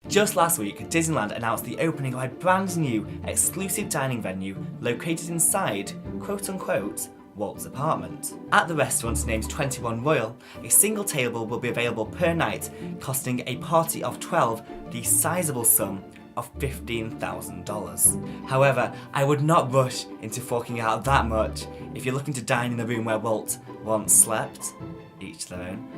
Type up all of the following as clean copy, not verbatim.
Just last week, Disneyland announced the opening of a brand new exclusive dining venue located inside, quote-unquote, Walt's apartment. At the restaurant named 21 Royal, a single table will be available per night, costing a party of 12 the sizable sum of $15,000. However, I would not rush into forking out that much if you're looking to dine in the room where Walt once slept. Each their own.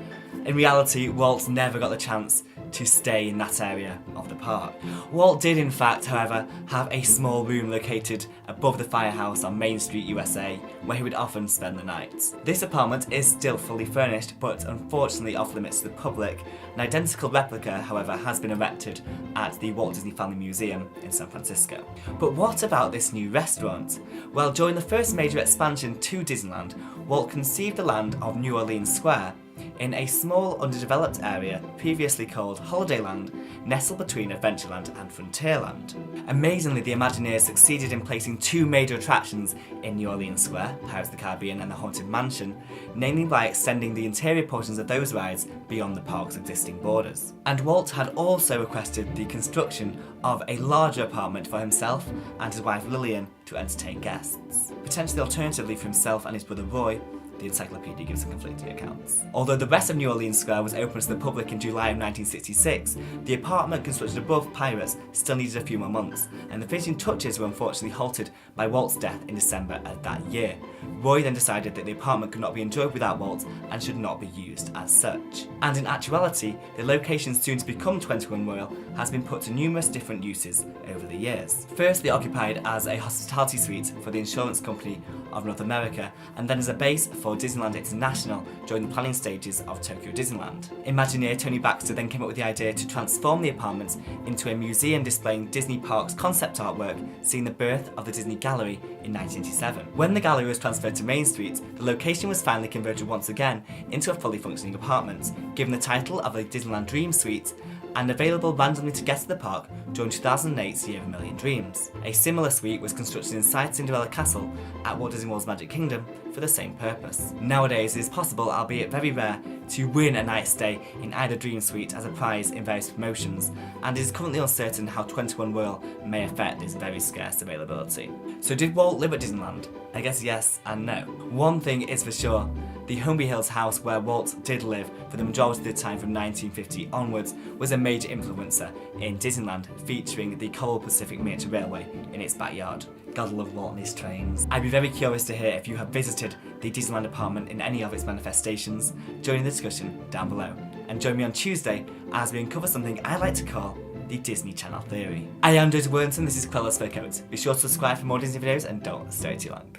In reality, Walt never got the chance to stay in that area of the park. Walt did in fact, however, have a small room located above the firehouse on Main Street, USA, where he would often spend the night. This apartment is still fully furnished, but unfortunately off limits to the public. An identical replica, however, has been erected at the Walt Disney Family Museum in San Francisco. But what about this new restaurant? Well, during the first major expansion to Disneyland, Walt conceived the land of New Orleans Square in a small underdeveloped area previously called Holidayland, nestled between Adventureland and Frontierland. Amazingly, the Imagineers succeeded in placing two major attractions in New Orleans Square, Pirates of the Caribbean and the Haunted Mansion, namely by extending the interior portions of those rides beyond the park's existing borders. And Walt had also requested the construction of a larger apartment for himself and his wife Lillian to entertain guests, potentially alternatively for himself and his brother Roy. The encyclopedia gives some conflicting accounts. Although the rest of New Orleans Square was open to the public in July of 1966, the apartment constructed above Pirates still needed a few more months, and the finishing touches were unfortunately halted by Walt's death in December of that year. Roy then decided that the apartment could not be enjoyed without Walt and should not be used as such. And in actuality, the location soon to become 21 Royal has been put to numerous different uses over the years. Firstly occupied as a hospitality suite for the insurance company of North America, and then as a base for Disneyland International during the planning stages of Tokyo Disneyland. Imagineer Tony Baxter then came up with the idea to transform the apartment into a museum displaying Disney Parks concept artwork, seeing the birth of the Disney Gallery in 1987. When the gallery was transferred to Main Street, the location was finally converted once again into a fully functioning apartment, given the title of a Disneyland Dream Suite, and available randomly to guests of the park during 2008's Year of a Million Dreams. A similar suite was constructed inside Cinderella Castle at Walt Disney World's Magic Kingdom for the same purpose. Nowadays it is possible, albeit very rare, to win a night stay in either Dream Suite as a prize in various promotions, and it is currently uncertain how 21 Royal may affect this very scarce availability. So did Walt live at Disneyland? I guess yes and no. One thing is for sure, the Humby Hills house where Walt did live for the majority of the time from 1950 onwards was a major influencer in Disneyland, featuring the Coral Pacific Miniature Railway in its backyard. Gotta love Walt and his trains. I'd be very curious to hear if you have visited the Disneyland apartment in any of its manifestations. Join the discussion down below, and join me on Tuesday as we uncover something I like to call the Disney Channel theory. I am Worthington, this is CruellasFurCoat. Be sure to subscribe for more Disney videos and don't stay too long.